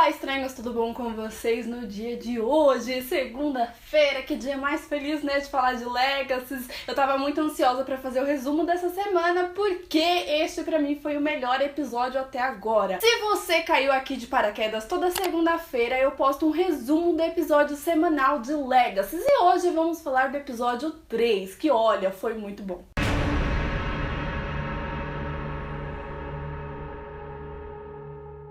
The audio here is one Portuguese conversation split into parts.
Olá, estranhos, tudo bom com vocês no dia de hoje? Segunda-feira, que dia mais feliz, né, de falar de Legacies. Eu tava muito ansiosa pra fazer o resumo dessa semana, porque este pra mim foi o melhor episódio até agora. Se você caiu aqui de paraquedas, toda segunda-feira eu posto um resumo do episódio semanal de Legacies. E hoje vamos falar do episódio 3, que olha, foi muito bom.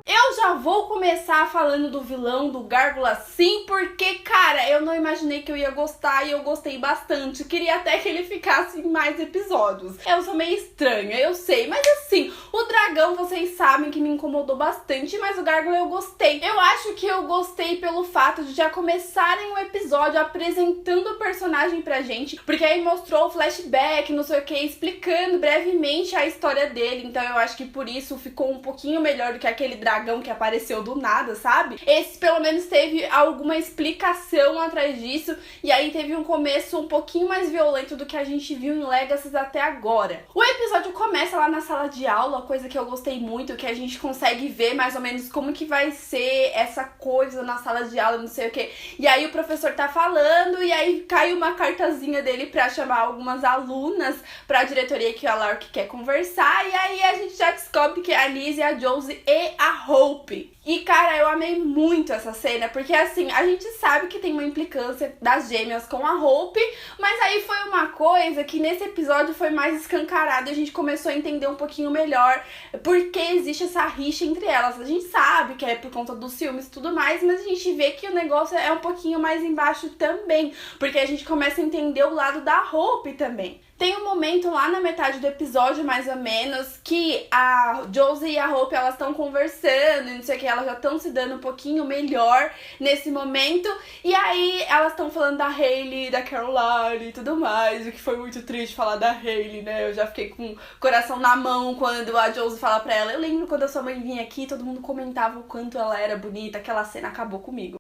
Eu já vou começar falando do vilão do Gárgula sim, porque, cara, eu não imaginei que eu ia gostar e eu gostei bastante. Queria até que ele ficasse em mais episódios. Eu sou meio estranha, eu sei, mas assim, o dragão vocês sabem que me incomodou bastante, mas o Gárgula eu gostei. Eu acho que eu gostei pelo fato de já começarem o episódio apresentando o personagem pra gente, porque aí mostrou o flashback, não sei o que, explicando brevemente a história dele. Então eu acho que por isso ficou um pouquinho melhor do que aquele dragão que apareceu do nada, sabe? Esse pelo menos teve alguma explicação atrás disso, e aí teve um começo um pouquinho mais violento do que a gente viu em Legacies até agora. O episódio começa lá na sala de aula, coisa que eu gostei muito, que a gente consegue ver mais ou menos como que vai ser essa coisa na sala de aula, não sei o que. E aí o professor tá falando, e aí cai uma cartazinha dele pra chamar algumas alunas pra diretoria que a Lark quer conversar, e aí a gente já descobre que a Liz, a Josie e a Hope. E, cara, eu amei muito essa cena, porque, assim, a gente sabe que tem uma implicância das gêmeas com a Hope, mas aí foi uma coisa que nesse episódio foi mais escancarada e a gente começou a entender um pouquinho melhor porque existe essa rixa entre elas. A gente sabe que é por conta dos ciúmes e tudo mais, mas a gente vê que o negócio é um pouquinho mais embaixo também, porque a gente começa a entender o lado da Hope também. Tem um momento lá na metade do episódio, mais ou menos, que a Josie e a Hope, elas estão conversando, não sei o que, elas já estão se dando um pouquinho melhor nesse momento, e aí elas estão falando da Hayley, da Caroline e tudo mais, o que foi muito triste falar da Hayley, né? Eu já fiquei com o coração na mão quando a Josie fala pra ela. Eu lembro quando a sua mãe vinha aqui, todo mundo comentava o quanto ela era bonita, aquela cena acabou comigo.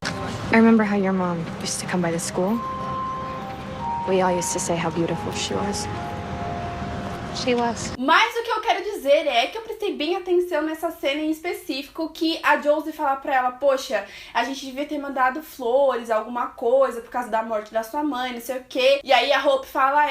I remember how your mom used to come by the school. We all used to say how beautiful she was. She was. Mas o que eu quero dizer é que eu prestei bem atenção nessa cena em específico, que a Josie fala pra ela, poxa, a gente devia ter mandado flores, alguma coisa, por causa da morte da sua mãe, não sei o quê. E aí a Hope fala,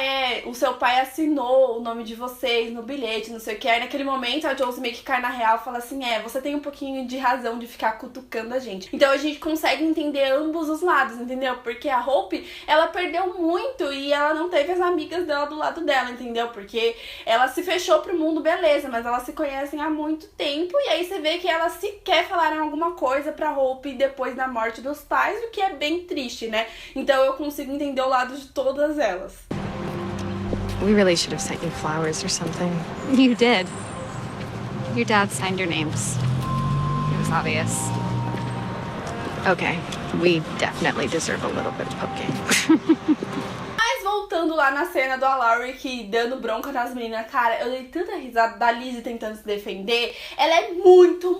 o seu pai assinou o nome de vocês no bilhete, não sei o quê. Aí naquele momento a Josie meio que cai na real e fala assim, você tem um pouquinho de razão de ficar cutucando a gente. Então a gente consegue entender ambos os lados, entendeu? Porque a Hope, ela perdeu muito e ela não teve as amigas dela do lado dela, entendeu? Porque ela se fechou pro mundo, beleza, mas elas se conhecem há muito tempo, e aí você vê que elas sequer falaram alguma coisa pra Hope depois da morte dos pais, o que é bem triste, né? Então eu consigo entender o lado de todas elas. We really should have sent you flowers or something. You did. Your dad signed your names. It was obvious. Okay, we definitely deserve a little bit of poking. Voltando lá na cena do Alaric dando bronca nas meninas, cara, eu dei tanta risada da Lizzie tentando se defender. Ela é muito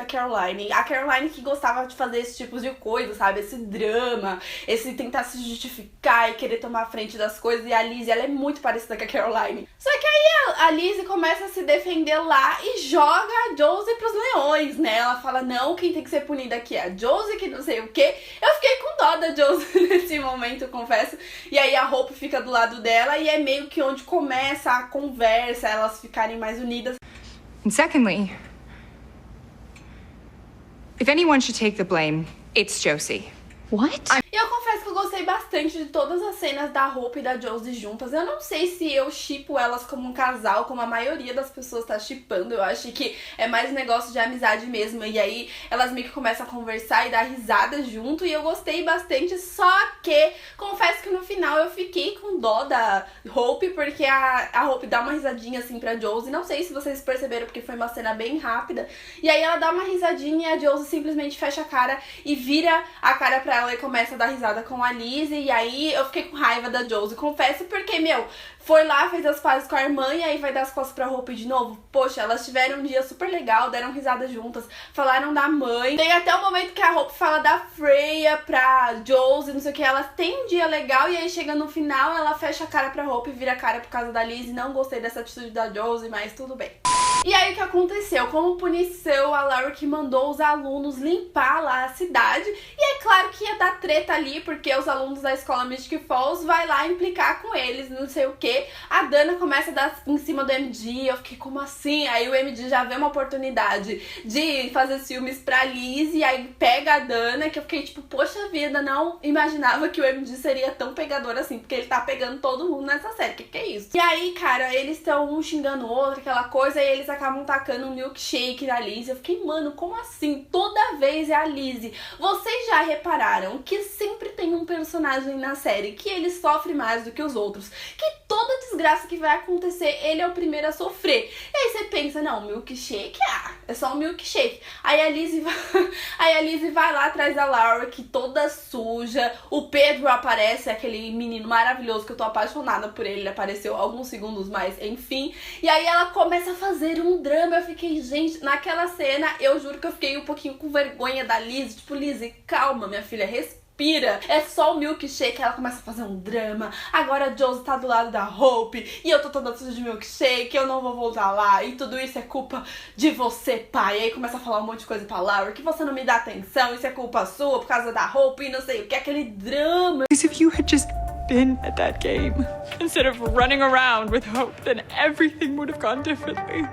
a Caroline. A Caroline que gostava de fazer esse tipo de coisa, sabe? Esse drama, esse tentar se justificar e querer tomar a frente das coisas. E a Lizzie, ela é muito parecida com a Caroline. Só que aí a Lizzie começa a se defender lá e joga a Josie pros leões, né? Ela fala, não, quem tem que ser punida aqui é a Josie, que não sei o quê. Eu fiquei com dó da Josie nesse momento, eu confesso. E aí a Hope fica do lado dela e é meio que onde começa a conversa, elas ficarem mais unidas. And secondly, if anyone should take the blame, it's Josie. What? E eu confesso que eu gostei bastante de todas as cenas da Hope e da Josie juntas. Eu não sei se eu shippo elas como um casal, como a maioria das pessoas tá shippando. Eu acho que é mais um negócio de amizade mesmo. E aí elas meio que começam a conversar e dar risada junto. E eu gostei bastante, só que confesso que no final eu fiquei com dó da Hope, porque a Hope dá uma risadinha assim pra Josie. Não sei se vocês perceberam, porque foi uma cena bem rápida. E aí ela dá uma risadinha e a Josie simplesmente fecha a cara e vira a cara pra ela e começa a dar risada com a Lizzie. E aí eu fiquei com raiva da Josie, confesso, porque, foi lá, fez as pazes com a irmã e aí vai dar as costas pra Hope de novo. Poxa, elas tiveram um dia super legal, deram risada juntas, falaram da mãe. Tem até o momento que a Hope fala da Freya pra Josie, não sei o que. Elas têm um dia legal e aí chega no final, ela fecha a cara pra Hope e vira a cara por causa da Lizzie. Não gostei dessa atitude da Josie, mas tudo bem. E aí o que aconteceu? Como punição, a Laurie que mandou os alunos limpar lá a cidade. E é claro que ia dar treta ali, porque os alunos da escola Mystic Falls vai lá implicar com eles, não sei o que. A Dana começa a dar em cima do MD, eu fiquei, como assim? Aí o MD já vê uma oportunidade de fazer ciúmes pra Liz, e aí pega a Dana, que eu fiquei tipo, poxa vida, não imaginava que o MD seria tão pegador assim, porque ele tá pegando todo mundo nessa série, que é isso? E aí, cara, eles estão um xingando o outro, aquela coisa, e eles acabam tacando um milkshake na Liz. Eu fiquei, mano, como assim? Toda vez é a Liz. Vocês já repararam que sempre tem um personagem na série que ele sofre mais do que os outros, que toda desgraça que vai acontecer, ele é o primeiro a sofrer. E aí você pensa, não, milkshake, é só um milkshake. Aí a Liz vai lá atrás da Laurie, que toda suja. O Pedro aparece, aquele menino maravilhoso que eu tô apaixonada por ele apareceu alguns segundos mais, enfim. E aí ela começa a fazer um drama. Eu fiquei, gente, naquela cena, eu juro que eu fiquei um pouquinho com vergonha da Liz. Tipo, Liz, calma, minha filha, respira. É só o milkshake. Ela começa a fazer um drama. Agora a Josie tá do lado da Hope e eu tô toda suja de milkshake, eu não vou voltar lá. E tudo isso é culpa de você, pai. E aí começa a falar um monte de coisa pra Laurie, que você não me dá atenção, isso é culpa sua por causa da Hope e não sei o que, aquele drama. Because if you had just been at that game instead of running around with Hope, then everything would have gone differently.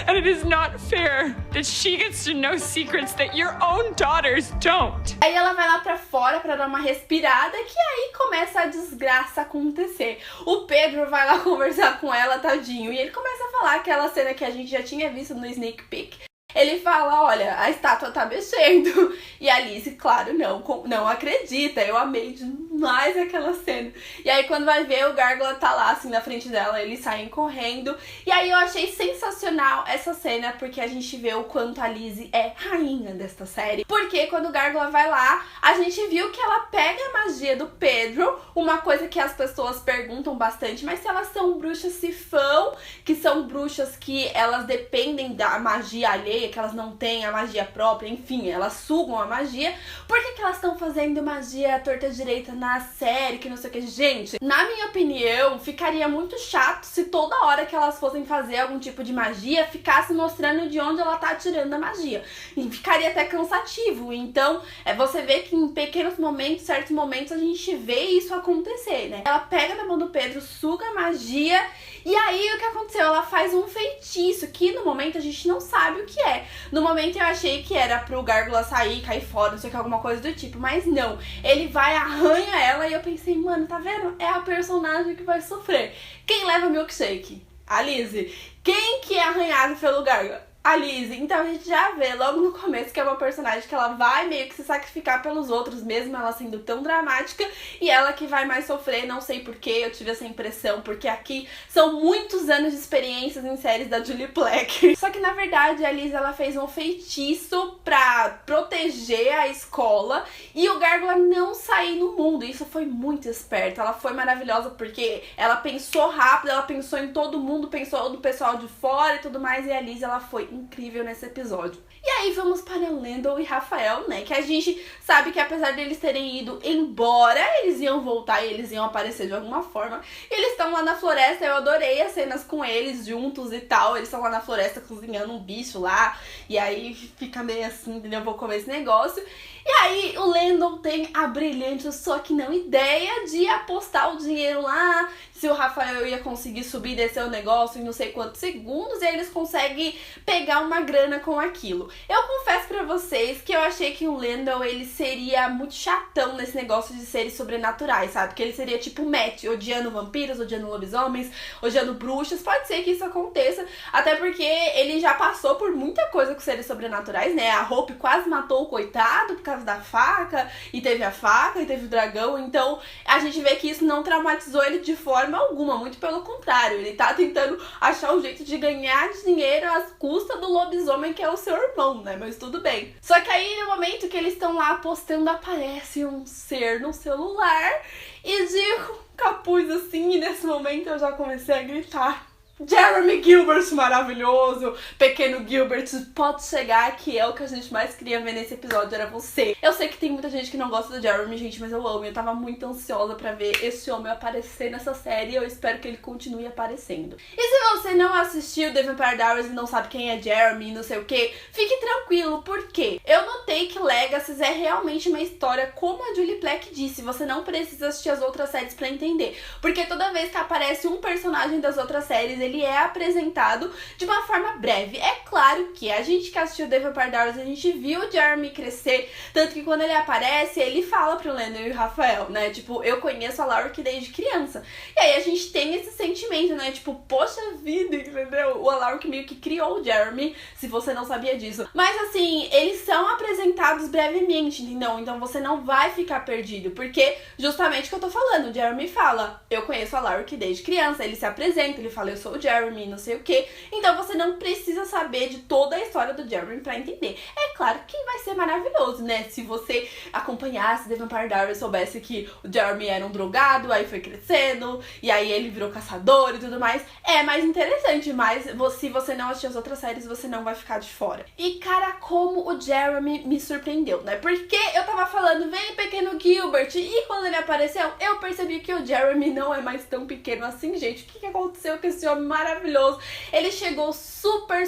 And it is not fair that she gets to know secrets that your own daughters don't. Aí ela vai lá pra fora pra dar uma respirada, que aí começa a desgraça acontecer. O Pedro vai lá conversar com ela, tadinho, e ele começa a falar aquela cena que a gente já tinha visto no sneak peek. Ele fala, olha, a estátua tá mexendo. E a Alice, claro, não acredita. Eu amei demais aquela cena. E aí quando vai ver, o Gárgula tá lá, assim, na frente dela. Eles saem correndo. E aí eu achei sensacional essa cena, porque a gente vê o quanto a Alice é rainha desta série. Porque quando o Gárgula vai lá, a gente viu que ela pega a magia do Pedro. Uma coisa que as pessoas perguntam bastante, mas se elas são bruxas sifão, que são bruxas que elas dependem da magia alheia, que elas não têm a magia própria, enfim, elas sugam a magia. Por que elas estão fazendo magia à torta direita na série, que não sei o que? Gente, na minha opinião, ficaria muito chato se toda hora que elas fossem fazer algum tipo de magia, ficasse mostrando de onde ela tá tirando a magia. E ficaria até cansativo. Então, você vê que em pequenos momentos, certos momentos, a gente vê isso acontecer, né? Ela pega na mão do Pedro, suga a magia, e aí o que aconteceu? Ela faz um feitiço, que no momento a gente não sabe o que é. No momento eu achei que era pro Gárgula sair, cair fora, não sei o que, alguma coisa do tipo, mas não. Ele vai, arranha ela, e eu pensei, mano, tá vendo? É a personagem que vai sofrer. Quem leva milkshake? A Lizzie. Quem que é arranhado pelo Gárgula? A Lizzie. Então a gente já vê logo no começo que é uma personagem que ela vai meio que se sacrificar pelos outros, mesmo ela sendo tão dramática, e ela que vai mais sofrer, não sei porquê, eu tive essa impressão, porque aqui são muitos anos de experiências em séries da Julie Plec. Só que na verdade a Lizzie, ela fez um feitiço pra proteger a escola e o Gárgula não sair no mundo. Isso foi muito esperto, ela foi maravilhosa porque ela pensou rápido, ela pensou em todo mundo, pensou no pessoal de fora e tudo mais, e a Lizzie, ela foi incrível nesse episódio. E aí vamos para Landon e Rafael, né, que a gente sabe que apesar deles terem ido embora, eles iam voltar e eles iam aparecer de alguma forma. E eles estão lá na floresta, eu adorei as cenas com eles juntos e tal. Eles estão lá na floresta cozinhando um bicho lá, e aí fica meio assim, entendeu? Eu vou comer esse negócio. E aí o Landon tem a brilhante, só que não ideia de apostar o dinheiro lá, se o Rafael ia conseguir subir e descer o negócio em não sei quantos segundos, e aí eles conseguem pegar uma grana com aquilo. Eu confesso pra vocês que eu achei que o Landon, ele seria muito chatão nesse negócio de seres sobrenaturais, sabe? Que ele seria tipo Matt, odiando vampiros, odiando lobisomens, odiando bruxas. Pode ser que isso aconteça, até porque ele já passou por muita coisa com seres sobrenaturais, né? A Hope quase matou o coitado por causa da faca, e teve a faca, e teve o dragão. Então a gente vê que isso não traumatizou ele de forma alguma, muito pelo contrário, ele tá tentando achar um jeito de ganhar dinheiro às custas do lobisomem que é o seu irmão, né? Mas tudo bem. Só que aí no momento que eles estão lá apostando, aparece um ser no celular e de capuz assim, e nesse momento eu já comecei a gritar. Jeremy Gilbert maravilhoso, pequeno Gilbert, pode chegar, que é o que a gente mais queria ver nesse episódio, era você. Eu sei que tem muita gente que não gosta do Jeremy, gente, mas eu amo, eu tava muito ansiosa pra ver esse homem aparecer nessa série e eu espero que ele continue aparecendo. E se você não assistiu The Vampire Diaries e não sabe quem é Jeremy, não sei o que, fique tranquilo, porque eu notei que Legacies é realmente uma história, como a Julie Plec disse, você não precisa assistir as outras séries pra entender, porque toda vez que aparece um personagem das outras séries, ele é apresentado de uma forma breve. É claro que a gente que assistiu The Vampire Diaries, a gente viu o Jeremy crescer, tanto que quando ele aparece, ele fala pro Landon e o Rafael, né, tipo, eu conheço a Alaric desde criança. E aí a gente tem esse sentimento, né, tipo, poxa vida, entendeu? O Alaric meio que criou o Jeremy, se você não sabia disso. Mas assim, eles são apresentados brevemente, entendeu? Então você não vai ficar perdido, porque justamente o que eu tô falando, o Jeremy fala, eu conheço a Alaric desde criança, ele se apresenta, ele fala, eu sou o Jeremy, não sei o que. Então você não precisa saber de toda a história do Jeremy pra entender. É claro que vai ser maravilhoso, né? Se você acompanhasse The Vampire Diaries, soubesse que o Jeremy era um drogado, aí foi crescendo, e aí ele virou caçador e tudo mais. É mais interessante, mas se você não assistir as outras séries, você não vai ficar de fora. E cara, como o Jeremy me surpreendeu, né? Porque eu tava falando, vem pequeno Gilbert, e quando ele apareceu, eu percebi que o Jeremy não é mais tão pequeno assim, gente. O que aconteceu com esse homem maravilhoso? Ele chegou super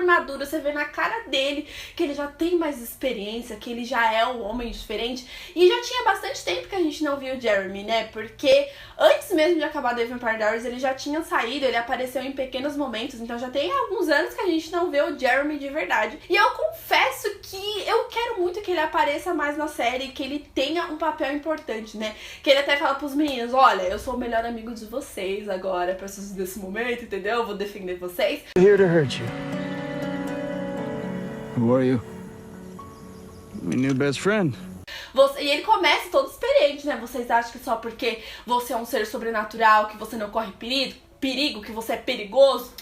maduro, você vê na cara dele que ele já tem mais experiência, que ele já é um homem diferente, e já tinha bastante tempo que a gente não viu o Jeremy, né, porque antes mesmo de acabar The Vampire Diaries, ele já tinha saído, ele apareceu em pequenos momentos, então já tem alguns anos que a gente não vê o Jeremy de verdade, e eu confesso que eu quero muito que ele apareça mais na série, que ele tenha um papel importante, né, que ele até fala pros meninos, olha, eu sou o melhor amigo de vocês agora, pra vocês desse momento, entendeu? Eu vou defender vocês. Here to hurt you. Who are you? My new best friend. E ele começa todo experiente, né? Vocês acham que só porque você é um ser sobrenatural, que você não corre perigo, que você é perigoso?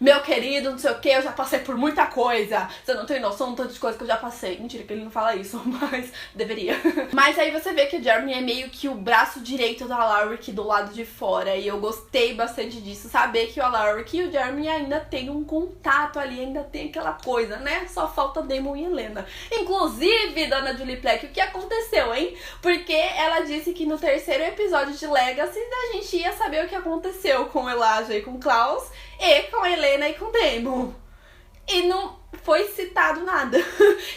Meu querido, não sei o que, eu já passei por muita coisa. Você não tem noção do tanto de coisa que eu já passei. Mentira que ele não fala isso, mas deveria. Mas aí você vê que o Jeremy é meio que o braço direito da Alaric do lado de fora. E eu gostei bastante disso. Saber que o Alaric e o Jeremy ainda tem um contato ali, ainda tem aquela coisa, né? Só falta Damon e Helena. Inclusive, dona Julie Plec, o que aconteceu, hein? Porque ela disse que no terceiro episódio de Legacy a gente ia saber o que aconteceu com Elijah e com Klaus, e com a Helena e com o Damon. E não foi citado nada.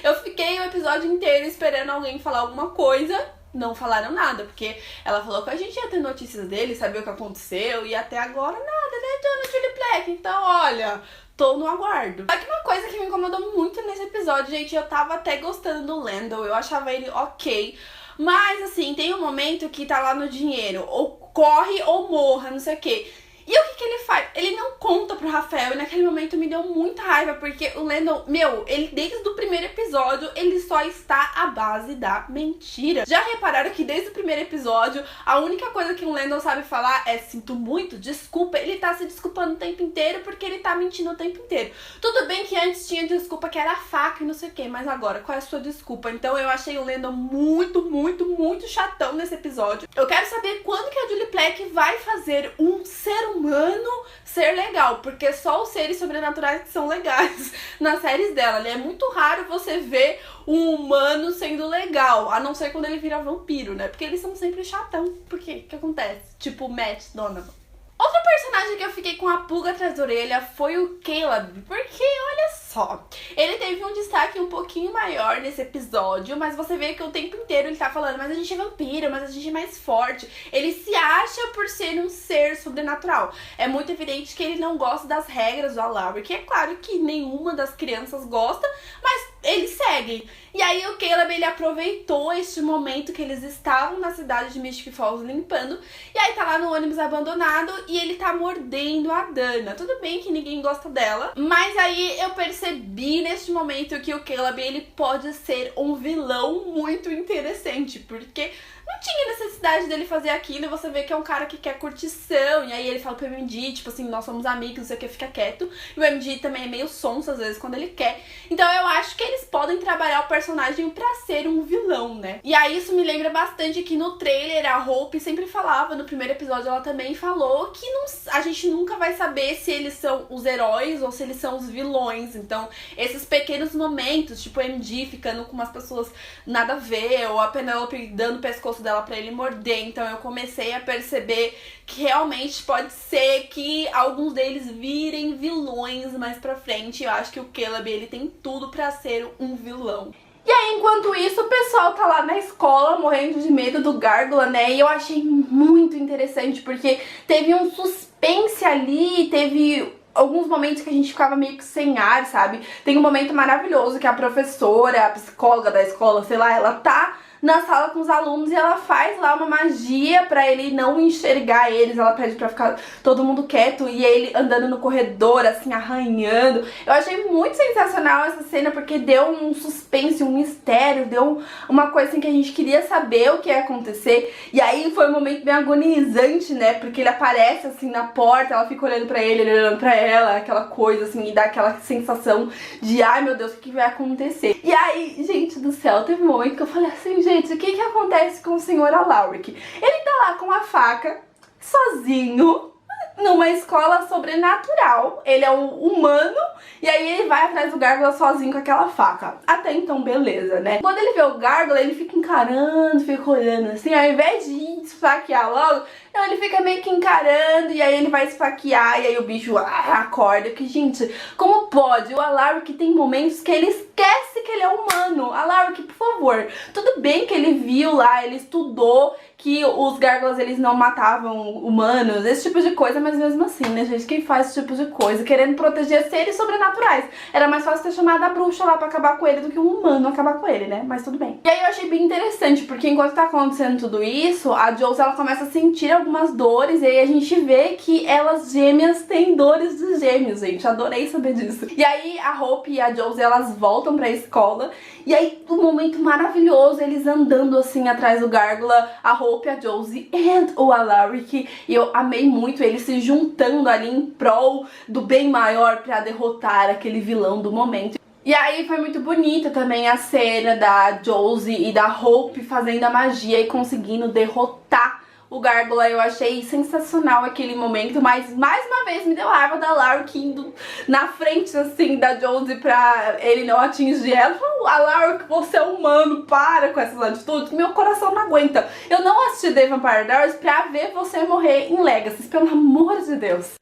Eu fiquei o episódio inteiro esperando alguém falar alguma coisa. Não falaram nada, porque ela falou que a gente ia ter notícias dele, saber o que aconteceu, e até agora nada, né, dona Julie Plec? Então, olha, tô no aguardo. Só que uma coisa que me incomodou muito nesse episódio, gente, eu tava até gostando do Landon, eu achava ele ok. Mas, assim, tem um momento que tá lá no dinheiro, ou corre ou morra, não sei o quê. E o que ele faz? Ele não conta pro Rafael, e naquele momento me deu muita raiva, porque o Landon, ele desde o primeiro episódio, ele só está à base da mentira. Já repararam que desde o primeiro episódio, a única coisa que o Landon sabe falar é sinto muito, desculpa, ele tá se desculpando o tempo inteiro porque ele tá mentindo o tempo inteiro. Tudo bem que antes tinha desculpa que era a faca e não sei o que, mas agora, qual é a sua desculpa? Então eu achei o Landon muito chatão nesse episódio. Eu quero saber quando que a Julie Plec vai fazer um ser humano ser legal, porque só os seres sobrenaturais que são legais nas séries dela, né? É muito raro você ver um humano sendo legal, a não ser quando ele vira vampiro, né? Porque eles são sempre chatão. Por quê? O que acontece? Tipo Matt Donovan. Outro personagem que eu fiquei com a pulga atrás da orelha foi o Caleb, porque olha só, ele teve um destaque um pouquinho maior nesse episódio, mas você vê que o tempo inteiro ele tá falando, mas a gente é vampiro, mas a gente é mais forte. Ele se acha por ser um ser sobrenatural. É muito evidente que ele não gosta das regras do Alaric, que é claro que nenhuma das crianças gosta, mas ele segue. E aí o Caleb, ele aproveitou este momento que eles estavam na cidade de Mystic Falls limpando, e aí tá lá no ônibus abandonado e ele tá mordendo a Dana. Tudo bem que ninguém gosta dela, mas aí eu percebi neste momento que o Caleb, ele pode ser um vilão muito interessante, porque não tinha necessidade dele fazer aquilo, e você vê que é um cara que quer curtição, e aí ele fala pro MD, tipo assim, nós somos amigos, não sei o que, fica quieto, e o MD também é meio sonso às vezes quando ele quer. Então eu acho que eles podem trabalhar o personagem personagem pra ser um vilão, né? E aí isso me lembra bastante que no trailer a Hope sempre falava, no primeiro episódio ela também falou que a gente nunca vai saber se eles são os heróis ou se eles são os vilões. Então esses pequenos momentos, tipo a MJ ficando com umas pessoas nada a ver, ou a Penelope dando o pescoço dela pra ele morder, então eu comecei a perceber que realmente pode ser que alguns deles virem vilões mais pra frente. Eu acho que o Caleb, ele tem tudo pra ser um vilão. E aí, enquanto isso, o pessoal tá lá na escola morrendo de medo do Gárgula, né? E eu achei muito interessante, porque teve um suspense ali, teve alguns momentos que a gente ficava meio que sem ar, sabe? Tem um momento maravilhoso que a professora, a psicóloga da escola, sei lá, ela tá na sala com os alunos e ela faz lá uma magia pra ele não enxergar eles. Ela pede pra ficar todo mundo quieto e ele andando no corredor, assim, arranhando. Eu achei muito sensacional essa cena porque deu um suspense, um mistério, deu uma coisa assim que a gente queria saber o que ia acontecer. E aí foi um momento bem agonizante, né? Porque ele aparece assim na porta, ela fica olhando pra ele, ele olhando pra ela, aquela coisa assim, e dá aquela sensação de ai meu Deus, o que vai acontecer? E aí, gente do céu, teve um momento que eu falei assim, gente, o que acontece com o Sr. Alaric? Ele tá lá com a faca, sozinho, numa escola sobrenatural. Ele é um humano e aí ele vai atrás do Gárgula sozinho com aquela faca. Até então, beleza, né? Quando ele vê o Gárgula, ele fica encarando, fica olhando assim, ao invés de esfaquear logo, então ele fica meio que encarando e aí ele vai esfaquear e aí o bicho acorda. Que, gente, como pode? O Alaric tem momentos que ele esquece que ele é humano. Alaric, por favor, tudo bem que ele viu lá, ele estudou que os Gárgulas, eles não matavam humanos, esse tipo de coisa, mas mesmo assim, né, gente, quem faz esse tipo de coisa, querendo proteger seres sobrenaturais, era mais fácil ter chamado a bruxa lá pra acabar com ele do que um humano acabar com ele, né, mas tudo bem. E aí eu achei bem interessante, porque enquanto tá acontecendo tudo isso, a Josie, ela começa a sentir algumas dores, e aí a gente vê que elas gêmeas têm dores de gêmeos, gente, adorei saber disso. E aí a Hope e a Josie, elas voltam pra escola, e aí um momento maravilhoso, eles andando assim atrás do Gárgula, a Hope, a Josie e o Alaric, e eu amei muito eles se juntando ali em prol do bem maior pra derrotar aquele vilão do momento. E aí foi muito bonita também a cena da Josie e da Hope fazendo a magia e conseguindo derrotar o Gárgula. Eu achei sensacional aquele momento, mas mais uma vez me deu raiva da Alaric indo na frente assim da Josie pra ele não atingir ela. Alaric, você é humano, para com essas atitudes, meu coração não aguenta. Eu não assisti The Vampire Diaries pra ver você morrer em Legacy, pelo amor de Deus.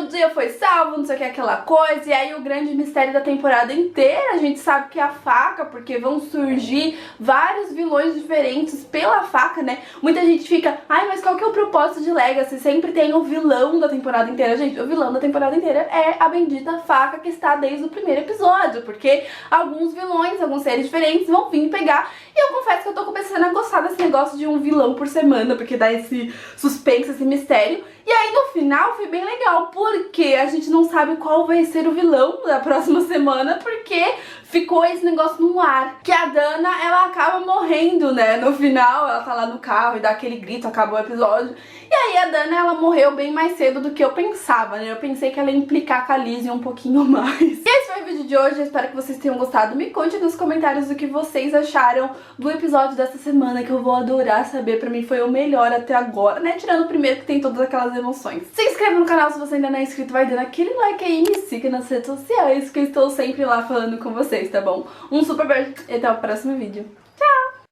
O dia foi salvo, não sei o que, aquela coisa. E aí o grande mistério da temporada inteira, a gente sabe que é a faca, porque vão surgir vários vilões diferentes pela faca, né? Muita gente fica, ai, mas qual que é o propósito de Legacy? Sempre tem o vilão da temporada inteira. Gente, o vilão da temporada inteira é a bendita faca que está desde o primeiro episódio, porque alguns vilões, alguns seres diferentes vão vir pegar. E eu confesso que eu tô começando a gostar desse negócio de um vilão por semana, porque dá esse suspense, esse mistério. E aí no final foi bem legal, porque a gente não sabe qual vai ser o vilão da próxima semana, porque ficou esse negócio no ar. Que a Dana, ela acaba morrendo, né? No final, ela tá lá no carro e dá aquele grito, acabou o episódio. E aí a Dana, ela morreu bem mais cedo do que eu pensava, né? Eu pensei que ela ia implicar com a Lizzie um pouquinho mais. E esse foi o vídeo de hoje, eu espero que vocês tenham gostado. Me conte nos comentários o que vocês acharam do episódio dessa semana, que eu vou adorar saber. Pra mim foi o melhor até agora, né? Tirando o primeiro, que tem todas aquelas emoções. Se inscreva no canal se você ainda não é inscrito, vai dando aquele like aí, me siga nas redes sociais, que eu estou sempre lá falando com vocês, tá bom? Um super beijo e até o próximo vídeo.